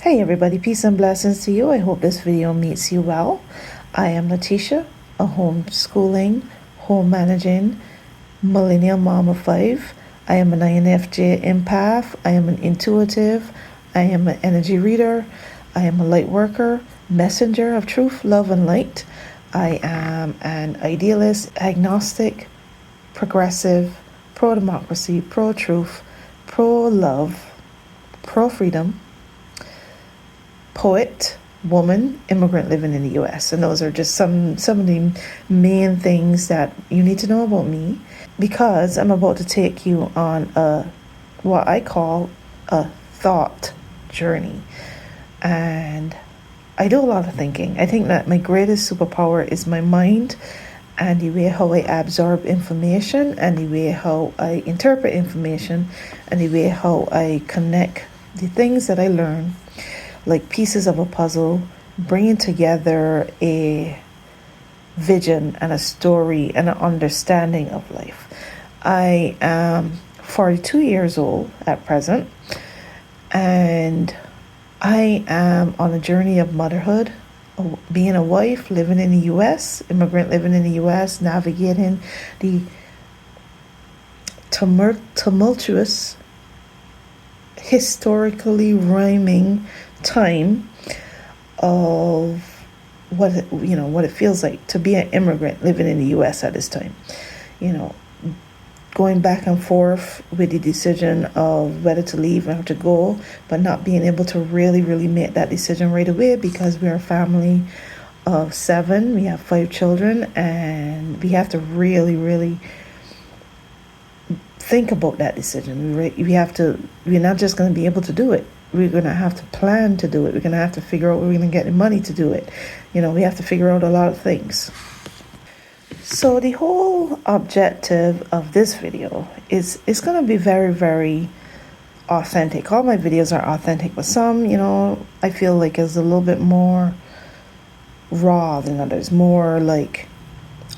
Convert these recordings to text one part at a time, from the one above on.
Hey everybody, peace and blessings to you. I hope this video meets you well. I am Letitia, a homeschooling, home managing, millennial mom of 5. I am an INFJ empath. I am an intuitive. I am an energy reader. I am a light worker, messenger of truth, love, and light. I am an idealist, agnostic, progressive, pro-democracy, pro-truth, pro-love, pro-freedom, poet, woman, immigrant living in the US. And those are just some of the main things that you need to know about me, because I'm about to take you on what I call a thought journey. And I do a lot of thinking. I think that my greatest superpower is my mind, and the way how I absorb information, and the way how I interpret information, and the way how I connect the things that I learn like pieces of a puzzle, bringing together a vision and a story and an understanding of life. I am 42 years old at present, and I am on a journey of motherhood, being a wife, living in the US, immigrant living in the US, navigating the tumultuous, historically rhyming time of what it feels like to be an immigrant living in the US at this time. Going back and forth with the decision of whether to leave or to go, but not being able to really make that decision right away, because we're a family of 7. We have 5 children, and we have to really think about that decision. We're not just going to be able to do it. We're going to have to plan to do it. We're going to have to figure out where we're going to get the money to do it. We have to figure out a lot of things. So the whole objective of this video is going to be very authentic. All my videos are authentic, but some, I feel like is a little bit more raw than others, more like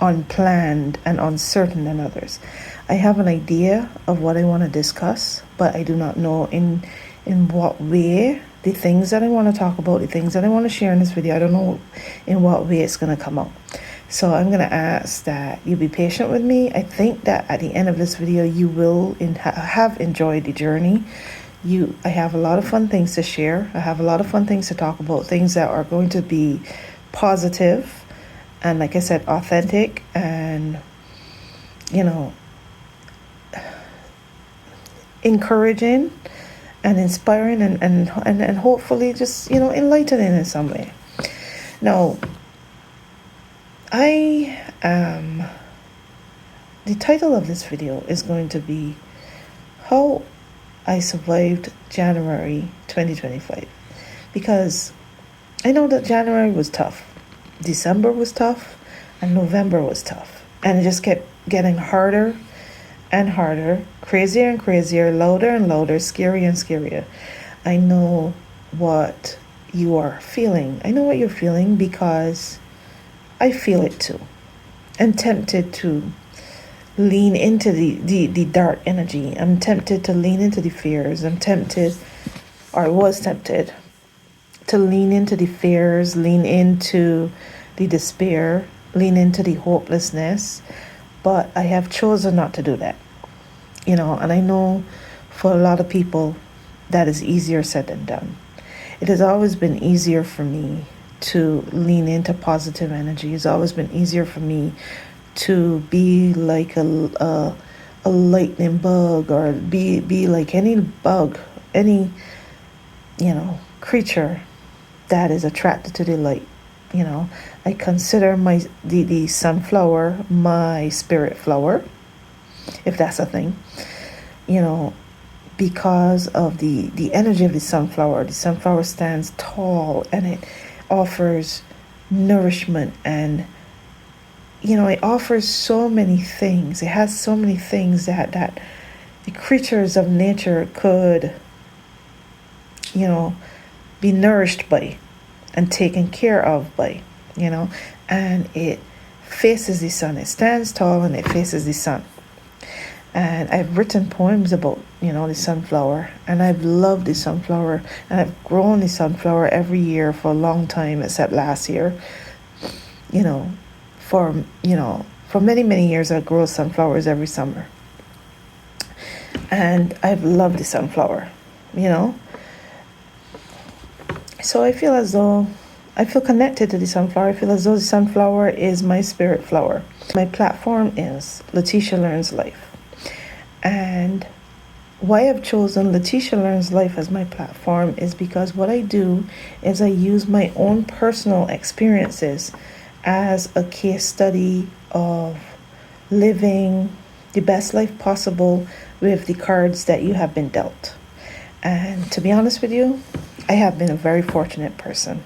unplanned and uncertain than others. I have an idea of what I want to discuss, but I do not know in what way the things that I want to talk about, the things that I want to share in this video, I don't know in what way it's going to come out. So I'm going to ask that you be patient with me. I think that at the end of this video, you will have enjoyed the journey. I have a lot of fun things to share. I have a lot of fun things to talk about, things that are going to be positive and, like I said, authentic and, encouraging and inspiring and hopefully just, enlightening in some way. Now, the title of this video is going to be How I Survived January 2025. Because I know that January was tough, December was tough, and November was tough. And it just kept getting harder and harder, crazier and crazier, louder and louder, scarier and scarier. I know what you are feeling. I know what you're feeling, because I feel it too. I'm tempted to lean into the dark energy. I'm tempted to lean into the fears. I'm tempted, or was tempted, to lean into the fears, lean into the despair, lean into the hopelessness. But I have chosen not to do that. And I know for a lot of people that is easier said than done. It has always been easier for me to lean into positive energy. It's always been easier for me to be like a lightning bug, or be like any bug, any creature that is attracted to the light. I consider the sunflower my spirit flower, if that's a thing, because of the energy of the sunflower. The sunflower stands tall, and it offers nourishment, and it offers so many things. It has so many things that the creatures of nature could be nourished by and taken care of by, and it faces the sun. It stands tall and it faces the sun. And I've written poems about, the sunflower, and I've loved the sunflower, and I've grown the sunflower every year for a long time, except last year. You know, for for many, many years, I grow sunflowers every summer, and I've loved the sunflower. So I feel as though I feel connected to the sunflower. I feel as though the sunflower is my spirit flower. My platform is Letitia Learns Life. And why I've chosen Letitia Learns Life as my platform is because what I do is I use my own personal experiences as a case study of living the best life possible with the cards that you have been dealt. And to be honest with you, I have been a very fortunate person.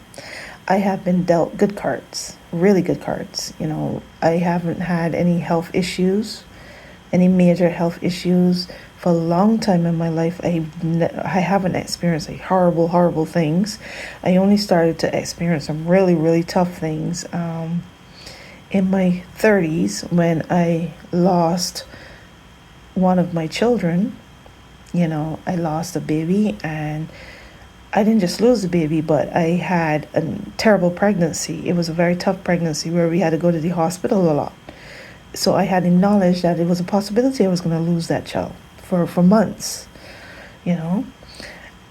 I have been dealt good cards, really good cards. I haven't had any health issues, any major health issues for a long time in my life. I haven't experienced horrible, horrible things. I only started to experience some really, really tough things in my 30s when I lost one of my children. I lost a baby, and I didn't just lose the baby, but I had a terrible pregnancy. It was a very tough pregnancy where we had to go to the hospital a lot. So I had the knowledge that it was a possibility I was going to lose that child for months,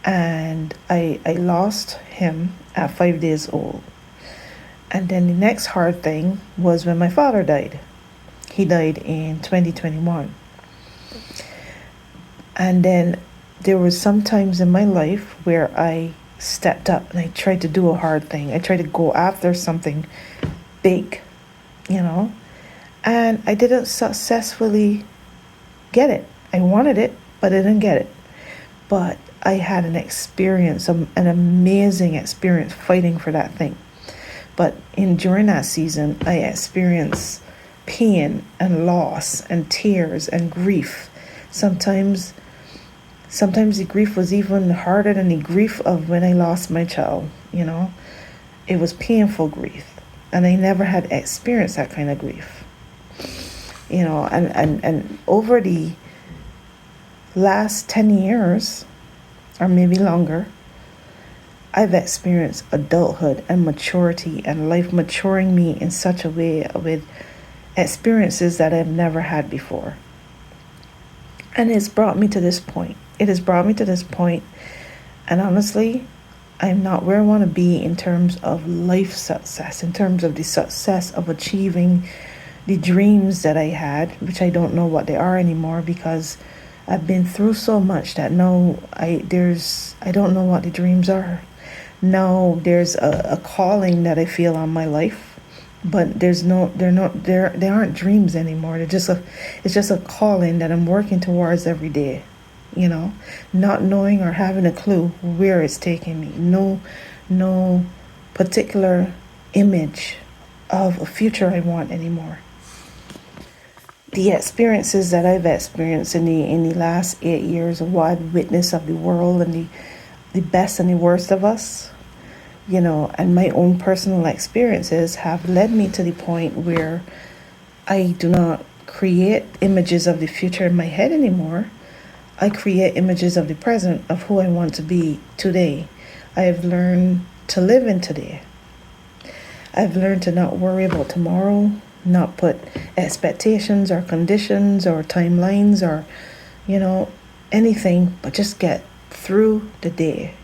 And I lost him at 5 days old. And then the next hard thing was when my father died. He died in 2021. And then there were some times in my life where I stepped up and I tried to do a hard thing. I tried to go after something big, and I didn't successfully get it. I wanted it, but I didn't get it. But I had an experience, an amazing experience fighting for that thing. But during that season, I experienced pain and loss and tears and grief. Sometimes the grief was even harder than the grief of when I lost my child. It was painful grief, and I never had experienced that kind of grief. And over the last 10 years, or maybe longer, I've experienced adulthood and maturity and life maturing me in such a way with experiences that I've never had before. And it's brought me to this point. It has brought me to this point, and honestly, I'm not where I want to be in terms of life success, in terms of the success of achieving the dreams that I had, which I don't know what they are anymore because I've been through so much that now I don't know what the dreams are. Now there's a calling that I feel on my life, but they aren't dreams anymore. It's just a calling that I'm working towards every day. Not knowing or having a clue where it's taking me. No particular image of a future I want anymore. The experiences that I've experienced in the last 8 years of what I've witnessed of the world and the best and the worst of us, and my own personal experiences have led me to the point where I do not create images of the future in my head anymore. I create images of the present, of who I want to be today. I have learned to live in today. I've learned to not worry about tomorrow, not put expectations or conditions or timelines or, anything, but just get through the day,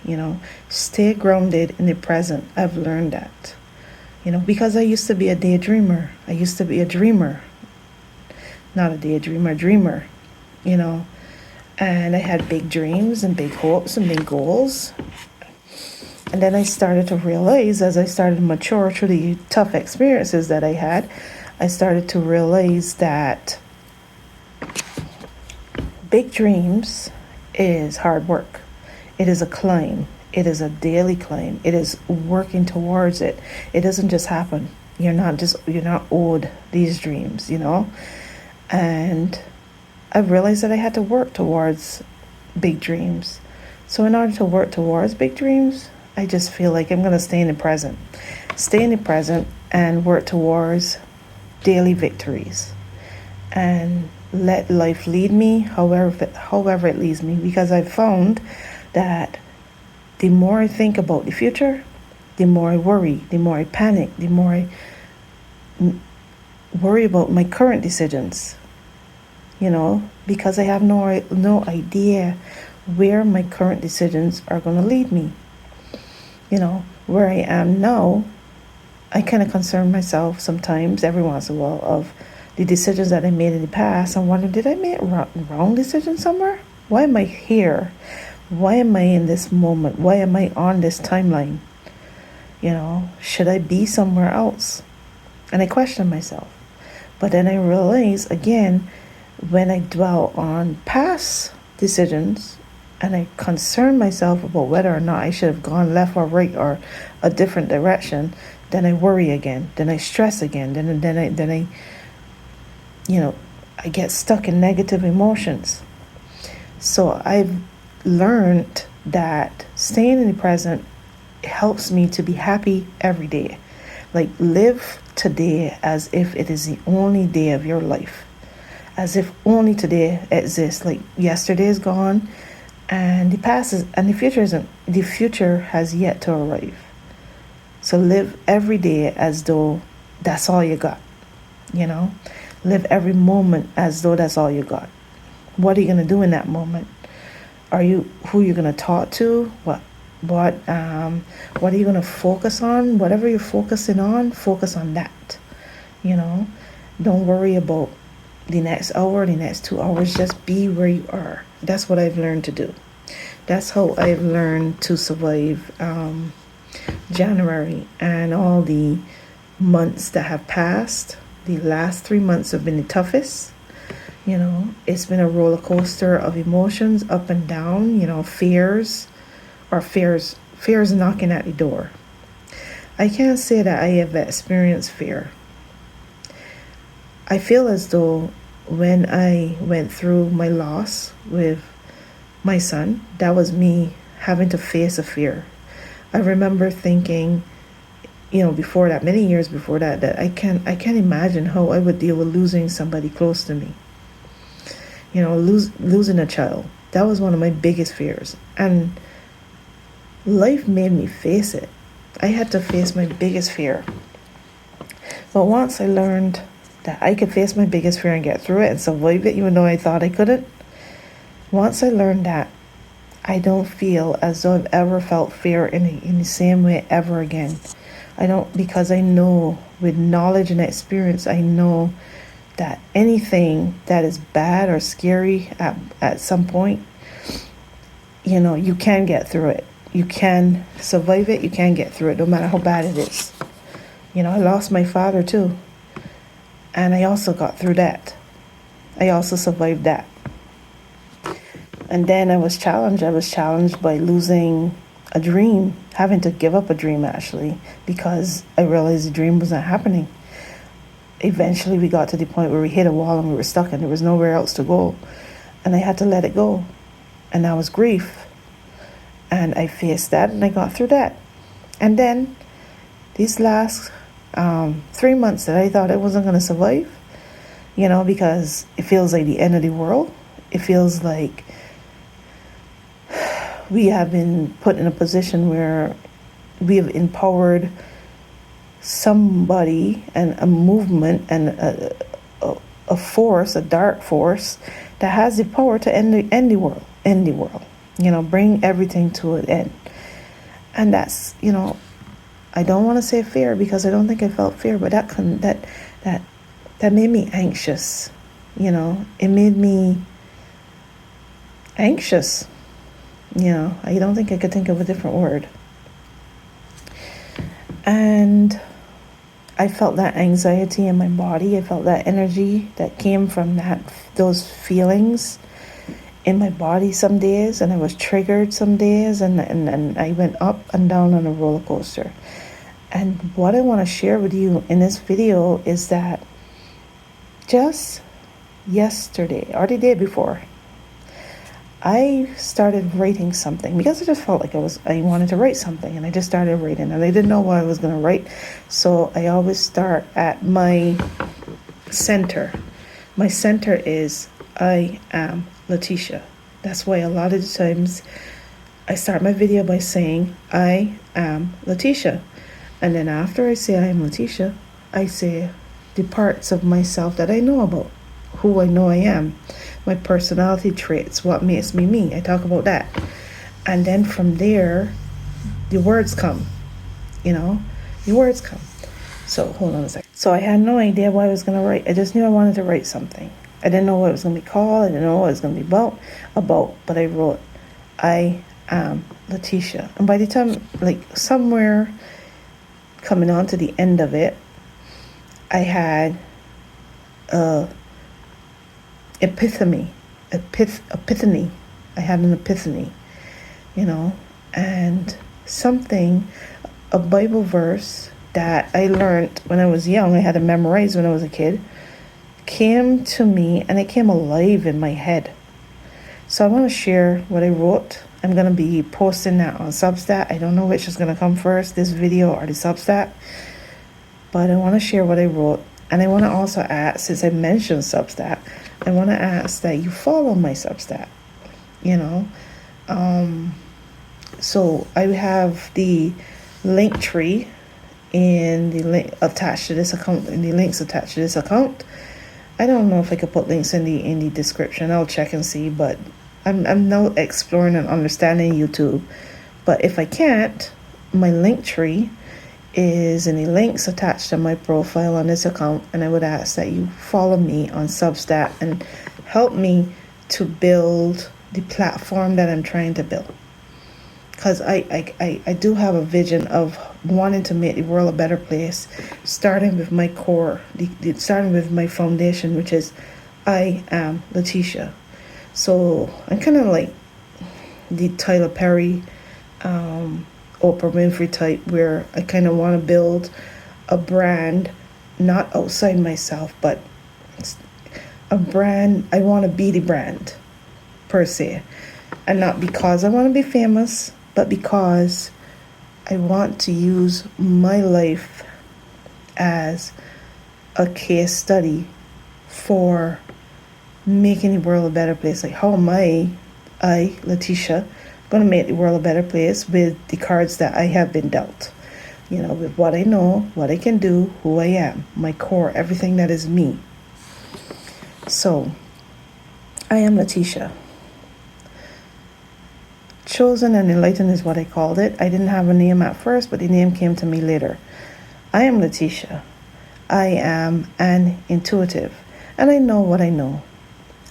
stay grounded in the present. I've learned that, because I used to be a daydreamer. I used to be a dreamer, not a daydreamer, dreamer, and I had big dreams and big hopes and big goals. And then I started to realize, as I started to mature through the tough experiences that I had, I started to realize that big dreams is hard work. It is a climb. It is a daily climb. It is working towards it. It doesn't just happen. You're not owed these dreams, And I've realized that I had to work towards big dreams. So in order to work towards big dreams, I just feel like I'm going to stay in the present. Stay in the present and work towards daily victories. And let life lead me however it leads me, because I've found that the more I think about the future, the more I worry, the more I panic, the more I worry about my current decisions, because I have no idea where my current decisions are going to lead me. Where I am now, I kind of concern myself sometimes, every once in a while, of the decisions that I made in the past. I'm wondering, did I make a wrong decision somewhere? Why am I here? Why am I in this moment? Why am I on this timeline? Should I be somewhere else? And I question myself. But then I realize, again, when I dwell on past decisions and I concern myself about whether or not I should have gone left or right or a different direction, then I worry again. Then I stress again. Then I get stuck in negative emotions. So I've learned that staying in the present helps me to be happy every day. Like, live today as if it is the only day of your life, as if only today exists. Like, yesterday is gone, and the past is, and the future isn't. The future has yet to arrive. So live every day as though that's all you got. Live every moment as though that's all you got. What are you gonna do in that moment? Who you're gonna talk to? What are you gonna focus on? Whatever you're focusing on, focus on that. Don't worry about the next hour, the next 2 hours. Just be where you are. That's what I've learned to do. That's how I've learned to survive January and all the months that have passed. The last 3 months have been the toughest. It's been a roller coaster of emotions, up and down. Fears knocking at the door. I can't say that I have experienced fear. I feel as though when I went through my loss with my son, that was me having to face a fear. I remember thinking, before that, many years before that, that I can't imagine how I would deal with losing somebody close to me. Losing a child. That was one of my biggest fears. And life made me face it. I had to face my biggest fear. But once I learned that I could face my biggest fear and get through it and survive it, even though I thought I couldn't, once I learned that, I don't feel as though I've ever felt fear in the same way ever again. I don't, because I know, with knowledge and experience, I know that anything that is bad or scary at some point, you can get through it. You can survive it. You can get through it, no matter how bad it is. I lost my father too. And I also got through that. I also survived that. And then I was challenged. I was challenged by losing a dream, having to give up a dream, actually, because I realized the dream was not happening. Eventually, we got to the point where we hit a wall and we were stuck and there was nowhere else to go. And I had to let it go. And that was grief. And I faced that and I got through that. And then these last 3 months that I thought I wasn't going to survive, because it feels like the end of the world. It feels like we have been put in a position where we have empowered somebody and a movement and a force, a dark force, that has the power to end the world, bring everything to an end. And that's, I don't want to say fear, because I don't think I felt fear, but that made me anxious. It made me anxious. I don't think I could think of a different word. And I felt that anxiety in my body. I felt that energy that came from those feelings in my body some days, and I was triggered some days, and I went up and down on a roller coaster. And what I want to share with you in this video is that just yesterday or the day before, I started writing something because I just felt like I wanted to write something, and I just started writing, and I didn't know what I was going to write. So I always start at my center, My center is I am Letitia. That's why a lot of the times I start my video by saying I am Letitia. And then after I say I am Letitia, I say the parts of myself that I know about, who I know I am, my personality traits, what makes me me. I talk about that. And then from there, the words come, the words come. So hold on a second. So I had no idea what I was going to write. I just knew I wanted to write something. I didn't know what it was going to be called. I didn't know what it was going to be about, but I wrote, I am Letitia. And by the time, like somewhere coming on to the end of it, I had epiphany. I had an epiphany, and something, a Bible verse that I learned when I was young, I had to memorize when I was a kid, came to me and it came alive in my head. So I want to share what I wrote. I'm going to be posting that on Substack. I don't know which is going to come first, this video or the Substack. But I want to share what I wrote. And I want to also ask, since I mentioned Substack, I want to ask that you follow my Substack. So I have the link tree in the link attached to this account, in the links attached to this account. I don't know if I could put links in the description. I'll check and see, but I'm now exploring and understanding YouTube. But if I can't, my link tree is in the links attached to my profile on this account, and I would ask that you follow me on Substack and help me to build the platform that I'm trying to build. Because I do have a vision of wanting to make the world a better place, starting with my core, starting with my foundation, which is I am Letitia. So I'm kind of like the Tyler Perry, Oprah Winfrey type, where I kind of want to build a brand, not outside myself, but a brand. I want to be the brand, per se. And not because I want to be famous, but because I want to use my life as a case study for making the world a better place. Like, how am I, Letitia, going to make the world a better place with the cards that I have been dealt? With what I know, what I can do, who I am, my core, everything that is me. So, I am Letitia. Chosen and enlightened is what I called it. I didn't have a name at first, but the name came to me later. I am Letitia. I am an intuitive, and I know what I know.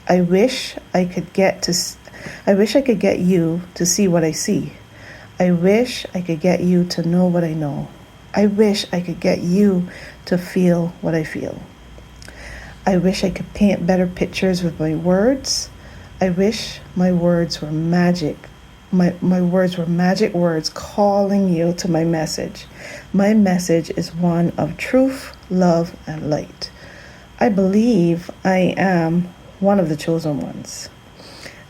I wish I could get you to see what I see. I wish I could get you to know what I know. I wish I could get you to feel what I feel. I wish I could paint better pictures with my words. I wish my words were magic. My words were magic words calling you to my message. My message is one of truth, love, and light. I believe I am one of the chosen ones.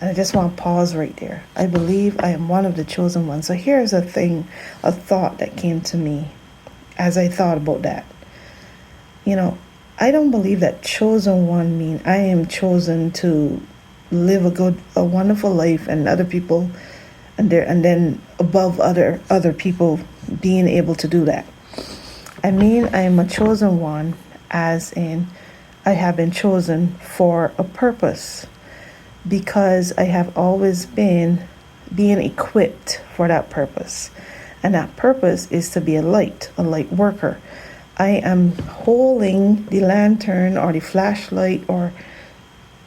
And I just want to pause right there. I believe I am one of the chosen ones. So here's a thought that came to me as I thought about that. I don't believe that chosen one means I am chosen to live a wonderful life, and other people, and then above other people being able to do that. I mean, I am a chosen one, as in I have been chosen for a purpose, because I have always been being equipped for that purpose. And that purpose is to be a light worker. I am holding the lantern or the flashlight or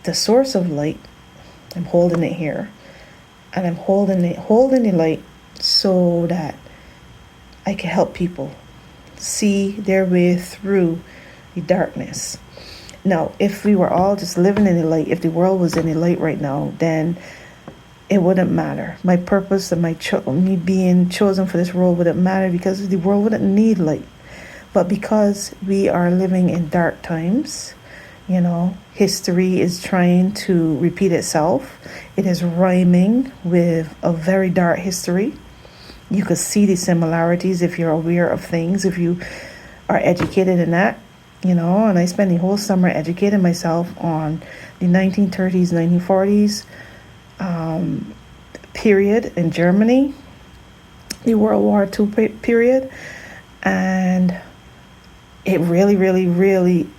the source of light. I'm holding it here. And I'm holding the light so that I can help people see their way through the darkness. Now, if we were all just living in the light, if the world was in the light right now, then it wouldn't matter. My purpose and me being chosen for this role wouldn't matter, because the world wouldn't need light. But because we are living in dark times, history is trying to repeat itself. It is rhyming with a very dark history. You could see the similarities if you're aware of things, if you are educated in that. And I spent the whole summer educating myself on the 1930s, 1940s period in Germany, the World War II period, and it really, really, really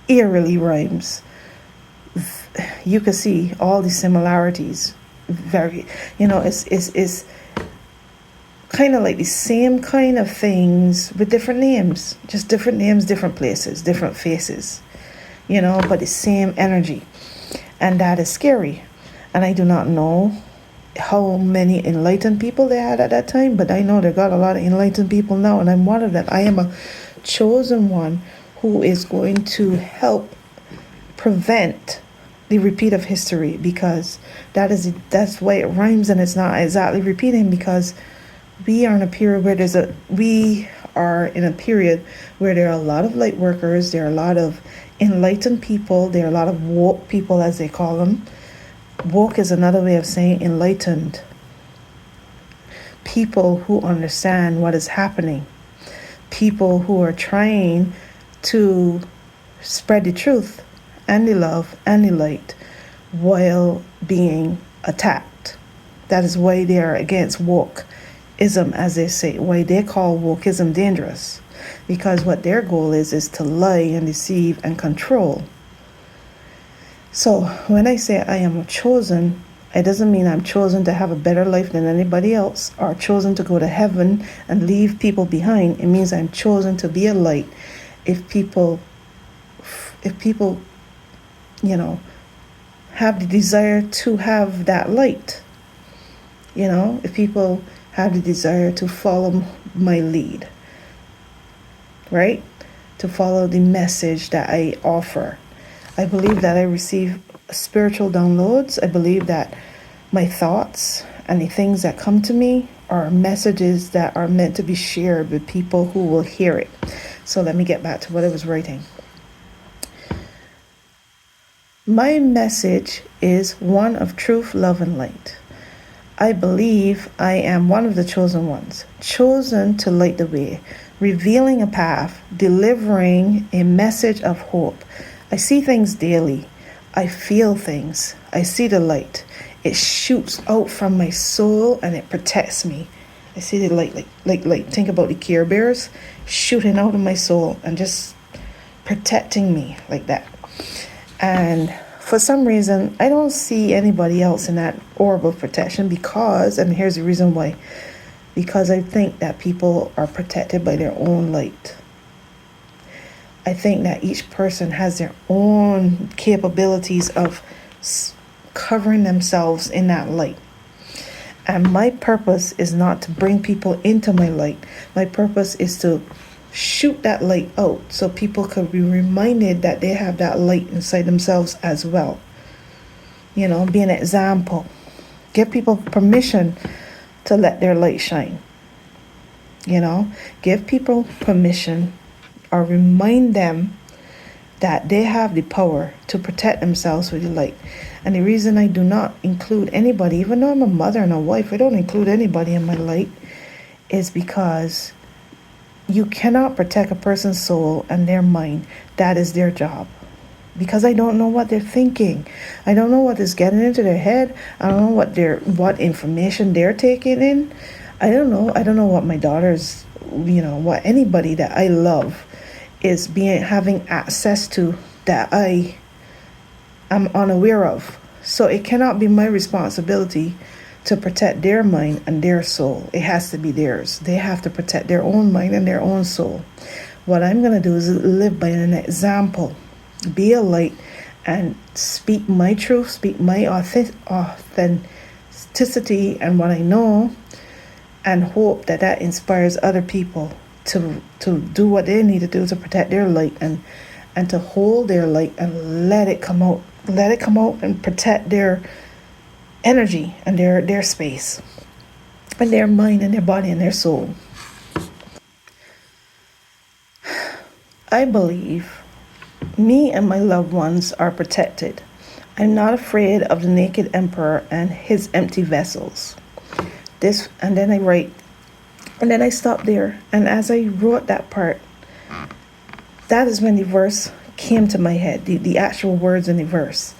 eerily rhymes. You can see all the similarities. Very, it's kind of like the same kind of things with different names, just different names, different places, different faces, but the same energy. And that is scary. And I do not know how many enlightened people they had at that time, but I know they got a lot of enlightened people now, and I'm one of them. I am a chosen one who is going to help prevent the repeat of history, because that's why it rhymes, and it's not exactly repeating, because we are in a period where there are a lot of light workers, there are a lot of enlightened people, there are a lot of woke people, as they call them. Woke is another way of saying enlightened. People who understand what is happening. People who are trying to spread the truth and the love and the light while being attacked. That is why they are against wokeism, as they say, why they call wokeism dangerous. Because what their goal is to lie and deceive and control. So when I say I am chosen, it doesn't mean I'm chosen to have a better life than anybody else, or chosen to go to heaven and leave people behind. It means I'm chosen to be a light. If people have the desire to have that light, if people have the desire to follow my lead, right? To follow the message that I offer. I believe that I receive spiritual downloads. I believe that my thoughts and the things that come to me are messages that are meant to be shared with people who will hear it. So let me get back to what I was writing. My message is one of truth, love, and light. I believe I am one of the chosen ones, chosen to light the way, revealing a path, delivering a message of hope. I see things daily. I feel things. I see the light. It shoots out from my soul and it protects me. I see the light, like think about the Care Bears shooting out of my soul and just protecting me like that. And for some reason, I don't see anybody else in that orb of protection because, and here's the reason why, because I think that people are protected by their own light. I think that each person has their own capabilities of covering themselves in that light. And my purpose is not to bring people into my light. My purpose is to shoot that light out so people could be reminded that they have that light inside themselves as well. Be an example. Give people permission to let their light shine. Give people permission, or remind them that they have the power to protect themselves with the light. And the reason I do not include anybody, even though I'm a mother and a wife, I don't include anybody in my light, is because you cannot protect a person's soul and their mind. That is their job. Because I don't know what they're thinking. I don't know what is getting into their head. I don't know what information they're taking in. I don't know what my daughters, what anybody that I love is having access to that I am unaware of. So it cannot be my responsibility to protect their mind and their soul. It has to be theirs. They have to protect their own mind and their own soul. What I'm going to do is live by an example, be a light, and speak my truth, speak my authenticity and what I know, and hope that inspires other people to do what they need to do to protect their light and to hold their light and let it come out and protect their energy and their space and their mind and their body and their soul. I believe me and my loved ones are protected. I'm not afraid of the naked emperor and his empty vessels. And then I write, and then I stop there. And as I wrote that part, that is when the verse came to my head, the actual words in the verse.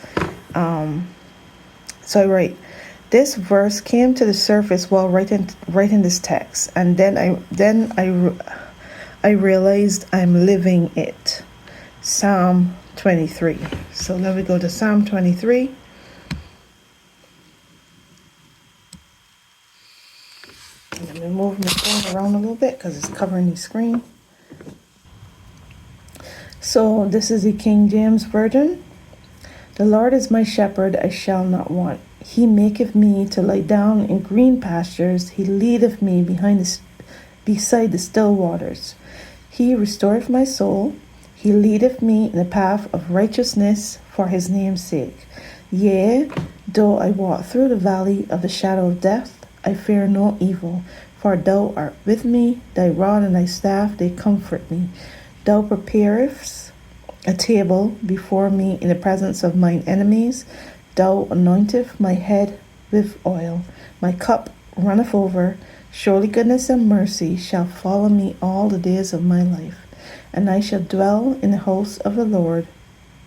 So I write, this verse came to the surface while writing this text, and then I realized I'm living it. Psalm 23. So let me go to Psalm 23. Let me move my phone around a little bit because it's covering the screen. So this is the King James Version. The Lord is my shepherd, I shall not want. He maketh me to lie down in green pastures. He leadeth me beside the still waters. He restoreth my soul. He leadeth me in the path of righteousness for his name's sake. Yea, though I walk through the valley of the shadow of death, I fear no evil, for thou art with me. Thy rod and thy staff, they comfort me. Thou preparest a table before me in the presence of mine enemies. Thou anointest my head with oil. My cup runneth over. Surely goodness and mercy shall follow me all the days of my life, and I shall dwell in the house of the Lord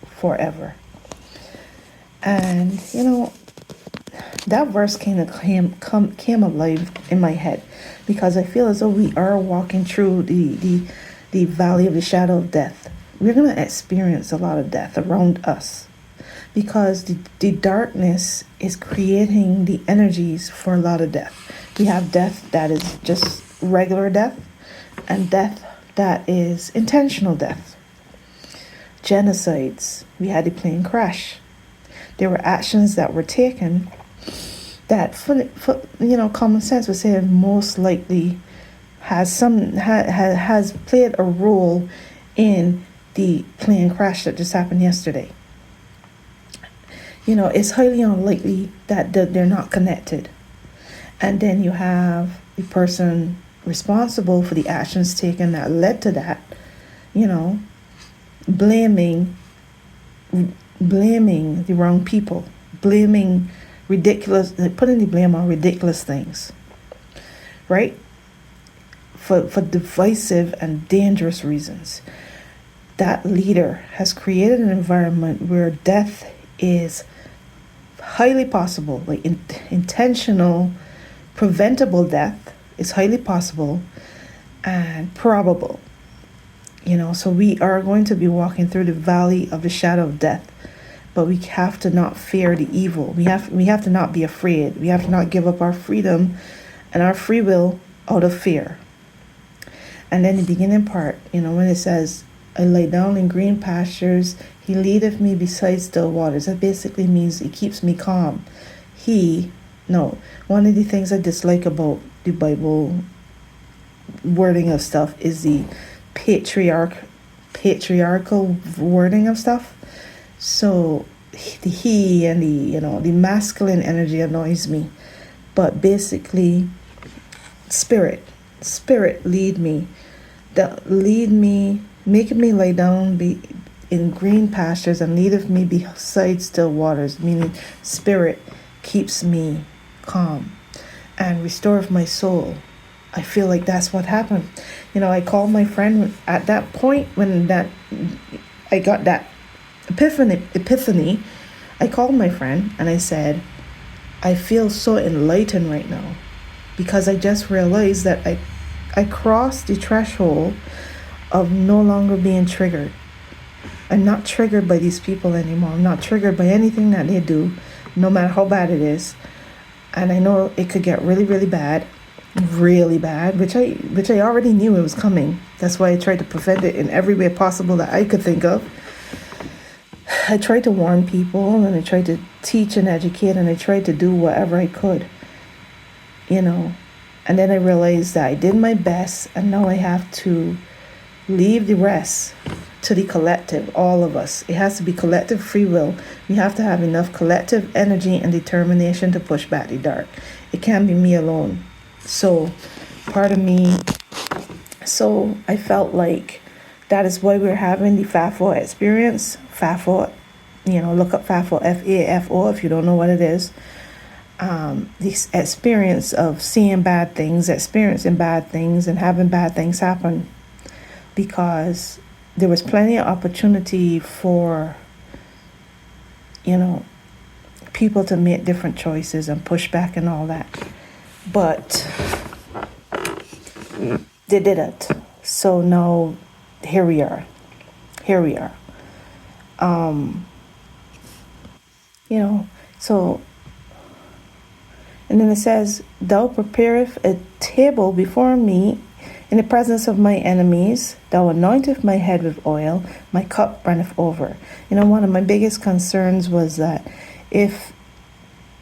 forever. And, that verse came alive in my head, because I feel as though we are walking through the valley of the shadow of death. We're going to experience a lot of death around us, because the darkness is creating the energies for a lot of death. We have death that is just regular death, and death that is intentional death. Genocides. We had a plane crash. There were actions that were taken that, common sense would say most likely has played a role in the plane crash that just happened yesterday. It's highly unlikely that they're not connected. And then you have the person responsible for the actions taken that led to that, blaming the wrong people, putting the blame on ridiculous things, right? For divisive and dangerous reasons. That leader has created an environment where death is highly possible, like intentional, preventable death is highly possible and probable. So we are going to be walking through the valley of the shadow of death, but we have to not fear the evil. We have to not be afraid. We have to not give up our freedom and our free will out of fear. And then the beginning part, when it says, I lay down in green pastures, he leadeth me beside still waters. That basically means he keeps me calm. One of the things I dislike about the Bible wording of stuff is the patriarchal wording of stuff. So the he and the masculine energy annoys me. But basically, spirit lead me, making me lie down in green pastures and leadeth me beside still waters, meaning spirit keeps me calm and restoreth my soul. I feel like that's what happened. I called my friend at that point when I got that epiphany. I called my friend and I said, I feel so enlightened right now, because I just realized that I crossed the threshold of no longer being triggered. I'm not triggered by these people anymore. I'm not triggered by anything that they do, no matter how bad it is. And I know it could get really, really bad, which I already knew it was coming. That's why I tried to prevent it in every way possible that I could think of. I tried to warn people, and I tried to teach and educate, and I tried to do whatever I could, And then I realized that I did my best, and now I have to leave the rest to the collective, all of us. It has to be collective free will. We have to have enough collective energy and determination to push back the dark. It can't be me alone. So I felt like that is why we're having the FAFO experience. FAFO, look up FAFO, FAFO, if you don't know what it is. This experience of seeing bad things, experiencing bad things, and having bad things happen. Because there was plenty of opportunity for, people to make different choices and push back and all that. But they didn't. So now here we are. So, and then it says, thou preparest a table before me in the presence of my enemies. Thou anointest my head with oil, my cup runneth over. One of my biggest concerns was that if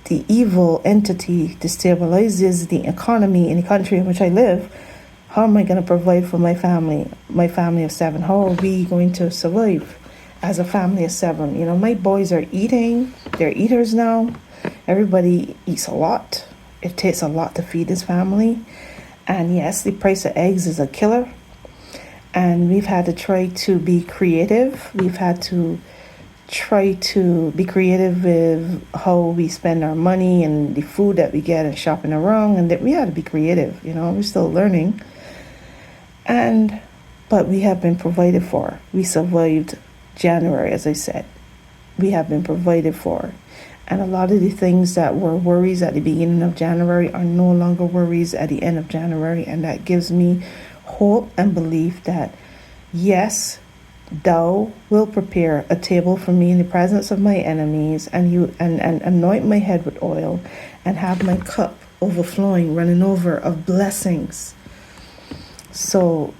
the evil entity destabilizes the economy in the country in which I live, how am I going to provide for my family of 7? How are we going to survive as a family of 7? My boys are eating. They're eaters now. Everybody eats a lot. It takes a lot to feed this family. And yes, the price of eggs is a killer. And we've had to try to be creative. We've had to try to be creative with how we spend our money and the food that we get and shopping around. And that we had to be creative. We're still learning. But we have been provided for. We survived January, as I said. We have been provided for. And a lot of the things that were worries at the beginning of January are no longer worries at the end of January. And that gives me hope and belief that, yes, thou will prepare a table for me in the presence of my enemies, and you and anoint my head with oil, and have my cup overflowing, running over of blessings. So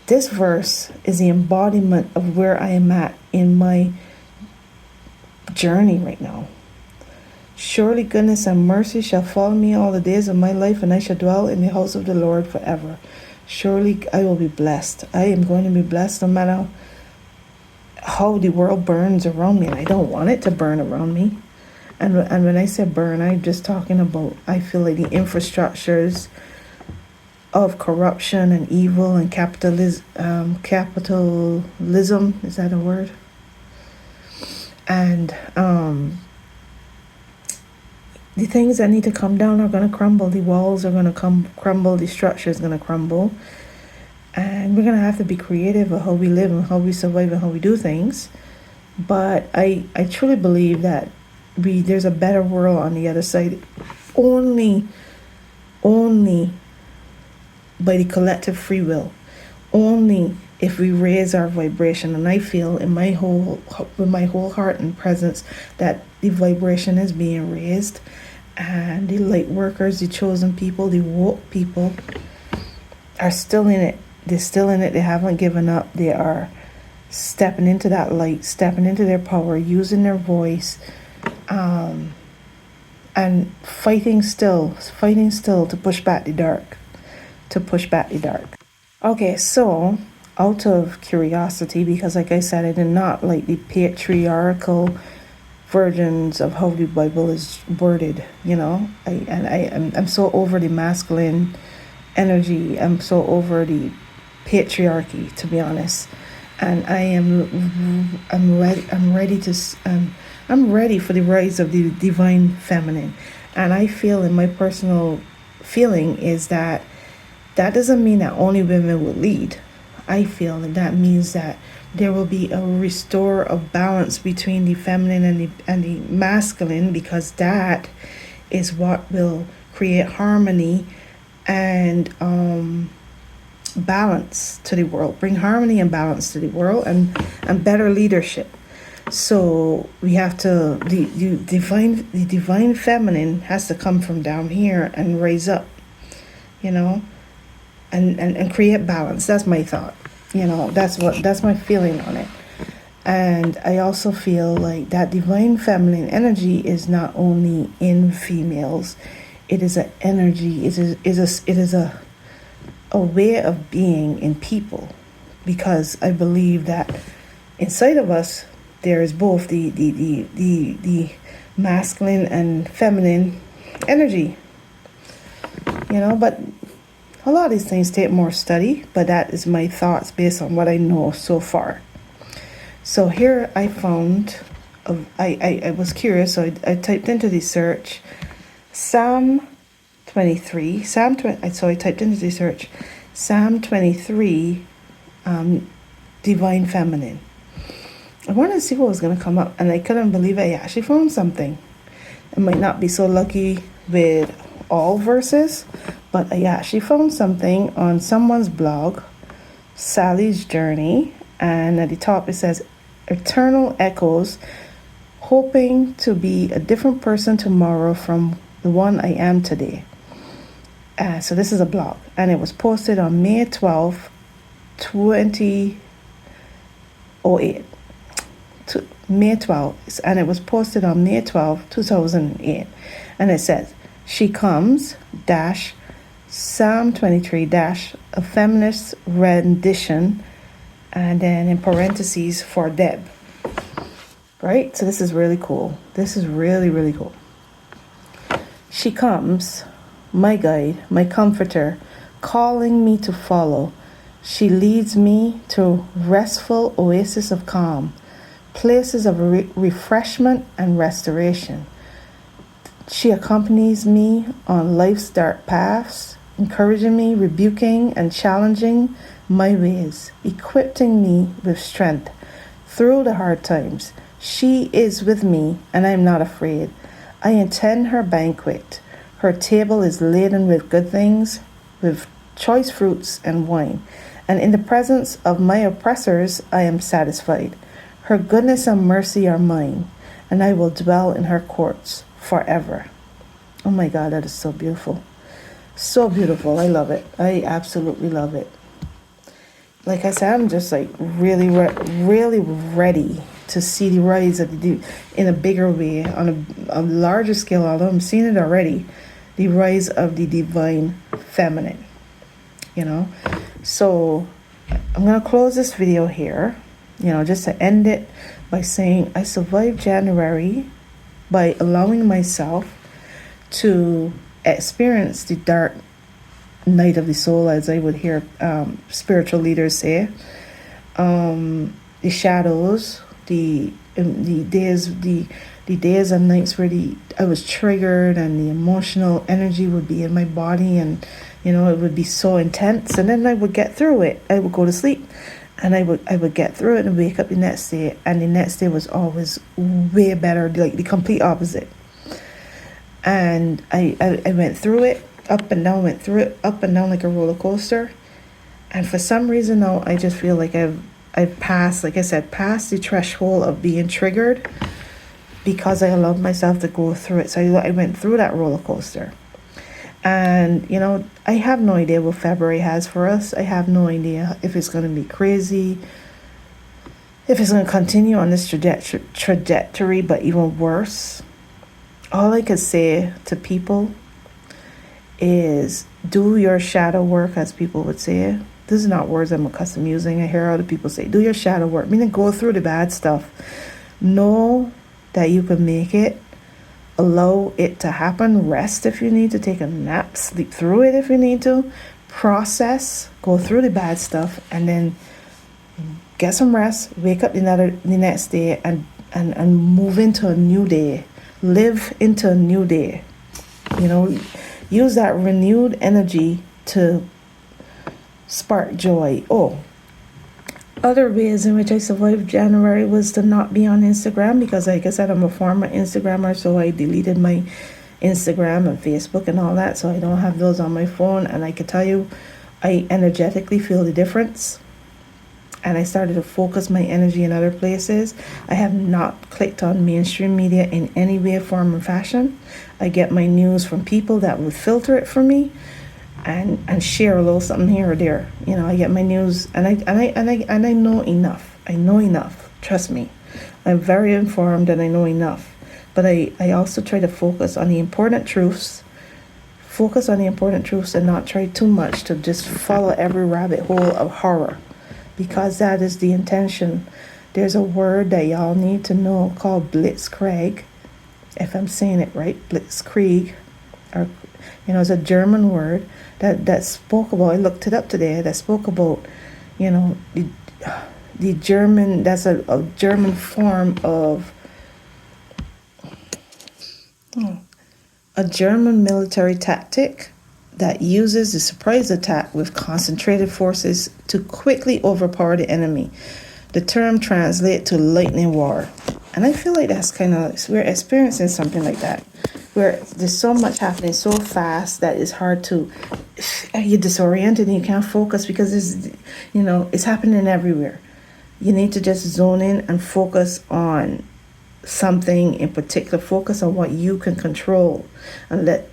this verse is the embodiment of where I am at in my journey right now. Surely goodness and mercy shall follow me all the days of my life, and I shall dwell in the house of the Lord forever. Surely I will be blessed. I am going to be blessed no matter how the world burns around me, and I don't want it to burn around me. And when I say burn, I'm just talking about, I feel like the infrastructures of corruption and evil and capitalism, is that a word? And the things that need to come down are going to crumble. The walls are going to crumble. The structure is going to crumble. And we're going to have to be creative of how we live and how we survive and how we do things. But I truly believe that there's a better world on the other side. Only by the collective free will. Only if we raise our vibration. And I feel with my whole heart and presence that the vibration is being raised, and the light workers, the chosen people, the woke people are still in it. They're still in it. They haven't given up. They are stepping into that light, stepping into their power, using their voice, and fighting still to push back the dark. Okay, so out of curiosity, because like I said, I did not like the patriarchal versions of how the Bible is worded, I'm so over the masculine energy. I'm so over the patriarchy, to be honest. And I'm ready for the rise of the divine feminine. And I feel, in my personal feeling, is that doesn't mean that only women will lead. I feel that means that there will be a restore of balance between the feminine and the masculine, because that is what will create harmony and balance to the world, bring harmony and balance to the world, and better leadership. So we have to, the divine feminine has to come from down here and raise up, and create balance. That's my thought. That's my feeling on it. And I also feel like that divine feminine energy is not only in females. It is an energy. It is a way of being in people, because I believe that inside of us there is both the masculine and feminine energy. But a lot of these things take more study, but that is my thoughts based on what I know so far. So here I found, I was curious, so I typed into the search Psalm 23. So I typed into the search Psalm 23, divine feminine. I wanted to see what was going to come up, and I couldn't believe I actually found something. I might not be so lucky with all verses, but I actually found something on someone's blog, Sally's Journey, and at the top it says, Eternal Echoes, hoping to be a different person tomorrow from the one I am today. So this is a blog, and it was posted on May 12th, 2008. May 12th, and it was posted on May 12th, 2008. And it says, she comes, dash, Psalm 23, dash, a feminist rendition, and then in parentheses for Deb. Right? So this is really cool. This is really, really cool. She comes, my guide, my comforter, calling me to follow. She leads me to restful oasis of calm, places of refreshment and restoration. She accompanies me on life's dark paths, encouraging me, rebuking and challenging my ways, equipping me with strength through the hard times. She is with me, and I am not afraid. I attend her banquet. Her table is laden with good things, with choice fruits and wine. And in the presence of my oppressors, I am satisfied. Her goodness and mercy are mine, and I will dwell in her courts forever. Oh my God, that is so beautiful. So beautiful. I love it. I absolutely love it. Like I said, I'm just like really ready to see the rise of the in a bigger way, on a larger scale, although I'm seeing it already, the rise of the divine feminine, you know. So I'm going to close this video here, you know, just to end it by saying I survived January by allowing myself to experience the dark night of the soul, as I would hear spiritual leaders say, the shadows, the days and nights where I was triggered and the emotional energy would be in my body, and you know, it would be so intense, and then I would get through it. I would go to sleep, and I would get through it and wake up the next day, and the next day was always way better, like the complete opposite. And I went through it, up and down, went through it, up and down like a roller coaster. And for some reason now, I just feel like I've passed, like I said, past the threshold of being triggered, because I allowed myself to go through it. So I went through that roller coaster. And, you know, I have no idea what February has for us. I have no idea if it's going to be crazy, if it's going to continue on this trajectory, but even worse. All I could say to people is do your shadow work, as people would say. This is not words I'm accustomed using. I hear other people say, do your shadow work, meaning go through the bad stuff. Know that you can make it. Allow it to happen. Rest if you need to. Take a nap. Sleep through it if you need to. Process. Go through the bad stuff, and then get some rest. Wake up the next day and move into a new day. Live into a new day. You know, use that renewed energy to spark joy. Other ways in which I survived January was to not be on Instagram, because like I said, I'm a former Instagrammer, so I deleted my Instagram and Facebook and all that, so I don't have those on my phone. And I can tell you, I energetically feel the difference, and I started to focus my energy in other places. I have not clicked on mainstream media in any way, form, or fashion. I get my news from people that will filter it for me and share a little something here or there. You know, I get my news, and I know enough. I know enough. Trust me, I'm very informed, and I know enough. But I also try to focus on the important truths. Focus on the important truths, and not try too much to just follow every rabbit hole of horror, because that is the intention. There's a word that y'all need to know called blitzkrieg, if I'm saying it right, blitzkrieg, or you know, it's a German word that spoke about, I looked it up today, that spoke about, you know, the German, that's a German form of a German military tactic that uses the surprise attack with concentrated forces to quickly overpower the enemy. The term translates to lightning war. And I feel like that's kind of, we're experiencing something like that, where there's so much happening so fast that it's hard to, you're disoriented and you can't focus because it's happening everywhere. You need to just zone in and focus on something in particular. Focus on what you can control and let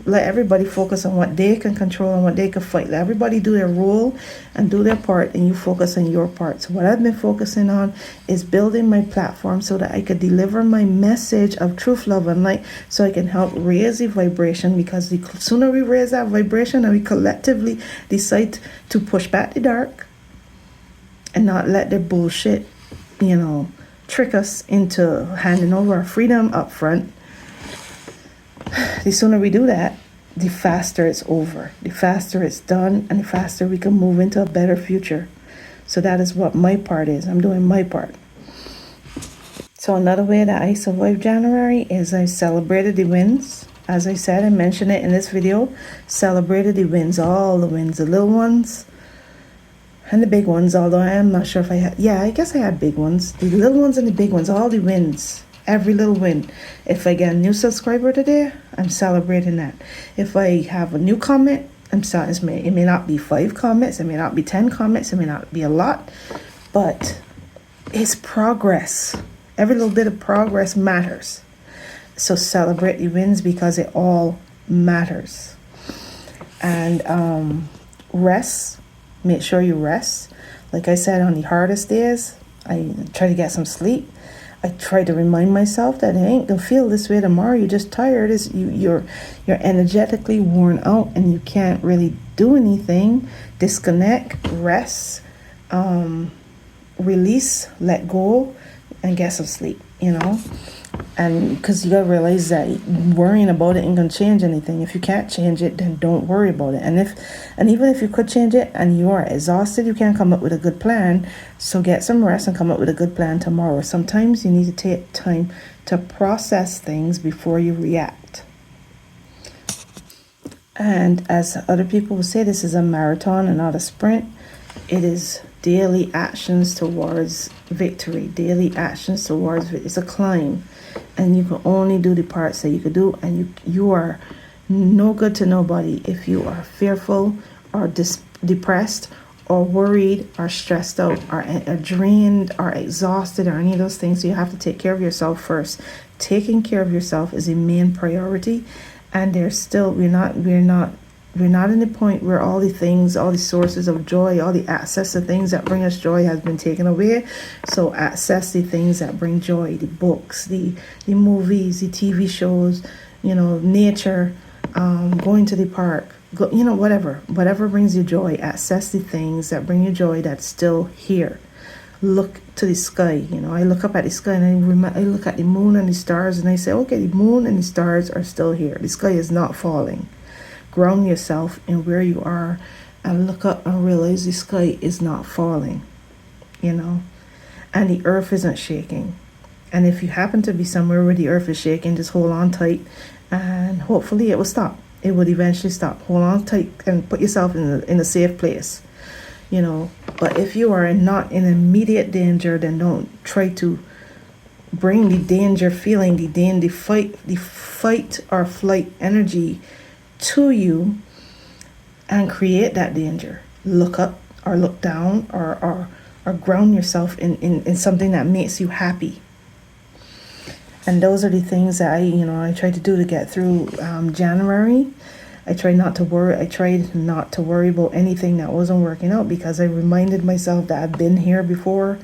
everybody focus on what they can control and what they can fight. Let everybody do their role and do their part, and you focus on your part. So what I've been focusing on is building my platform so that I could deliver my message of truth, love, and light, so I can help raise the vibration, because the sooner we raise that vibration and we collectively decide to push back the dark and not let the bullshit, trick us into handing over our freedom up front, the sooner we do that, the faster it's over, the faster it's done, and the faster we can move into a better future. So that is what my part is. I'm doing my part. So another way that I survived January is I celebrated the wins. As I said, I mentioned it in this video, celebrated the wins, all the wins, the little ones and the big ones, although I am not sure if I guess I had big ones, the little ones and the big ones, all the wins. Every little win. If I get a new subscriber today, I'm celebrating that. If I have a new comment, it may not be 5 comments, it may not be 10 comments, it may not be a lot, but it's progress. Every little bit of progress matters. So celebrate the wins because it all matters. And rest. Make sure you rest. Like I said, on the hardest days, I try to get some sleep. I try to remind myself that I ain't gonna feel this way tomorrow. You're just tired. You're energetically worn out and you can't really do anything. Disconnect, rest, release, let go, and get some sleep. And because you gotta realize that worrying about it ain't gonna change anything. If you can't change it, then don't worry about it. And even if you could change it and you are exhausted, you can't come up with a good plan. So get some rest and come up with a good plan tomorrow. Sometimes you need to take time to process things before you react. And as other people will say, this is a marathon and not a sprint. It is daily actions towards victory. Daily actions towards it's a climb. And you can only do the parts that you could do, and you are no good to nobody if you are fearful or depressed or worried or stressed out or drained or exhausted or any of those things. So you have to take care of yourself first. Taking care of yourself is a main priority, and we're not in the point where all the things, all the sources of joy, all the access to things that bring us joy has been taken away. So access the things that bring joy, the books, the movies, the TV shows, nature, going to the park, whatever brings you joy. Access the things that bring you joy that's still here. Look to the sky. I look up at the sky and I look at the moon and the stars and I say, okay, the moon and the stars are still here. The sky is not falling. Ground yourself in where you are and look up and realize the sky is not falling, and the earth isn't shaking. And if you happen to be somewhere where the earth is shaking, just hold on tight and hopefully it will stop. It would eventually stop. Hold on tight and put yourself in a safe place, But if you are not in immediate danger, then don't try to bring the danger feeling, the fight or flight energy to you and create that danger. Look up or look down or ground yourself in something that makes you happy. And those are the things that I try to do to get through January. I tried not to worry about anything that wasn't working out, because I reminded myself that I've been here before.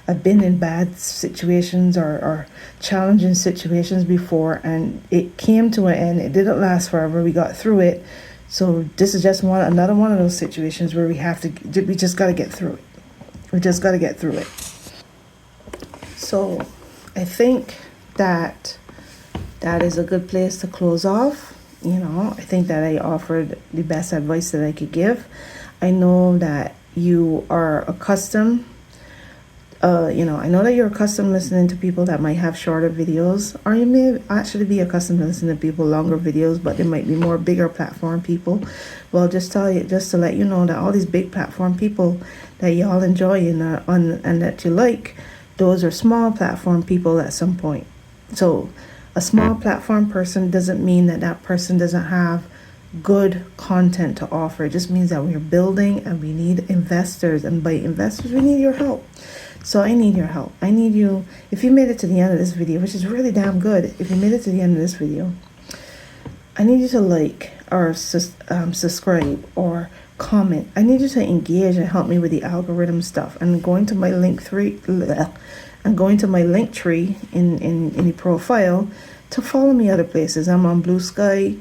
I've been in bad situations or challenging situations before, and it came to an end. It didn't last forever. We got through it. So this is just another one of those situations where we just got to get through it. We just got to get through it. So I think that is a good place to close off. I think that I offered the best advice that I could give. I know that you are accustomed I know that you're accustomed listening to people that might have shorter videos, or you may actually be accustomed to listening to people longer videos, but there might be more bigger platform people. Well, just to let you know that all these big platform people that y'all enjoy and that you like, those are small platform people at some point. So a small platform person doesn't mean that that person doesn't have good content to offer. It just means that we're building and we need investors, and by investors we need your help. So I need your help. I need you. If you made it to the end of this video, which is really damn good, if you made it to the end of this video, I need you to like or subscribe or comment. I need you to engage and help me with the algorithm stuff. And going to my link tree in the profile to follow me other places. I'm on Blue Sky,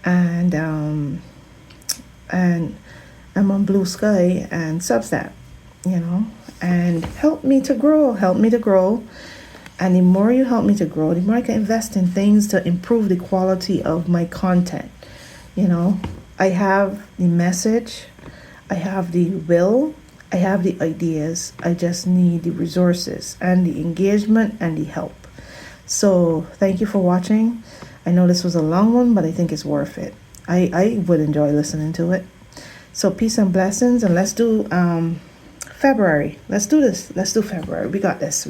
and I'm on Blue Sky and Substack, and help me to grow. And the more you help me to grow, the more I can invest in things to improve the quality of my content. I have the message, I have the will, I have the ideas. I just need the resources and the engagement and the help. So thank you for watching. I know this was a long one, but I think it's worth it. I would enjoy listening to it. So peace and blessings, and let's do February. Let's do this. Let's do February. We got this.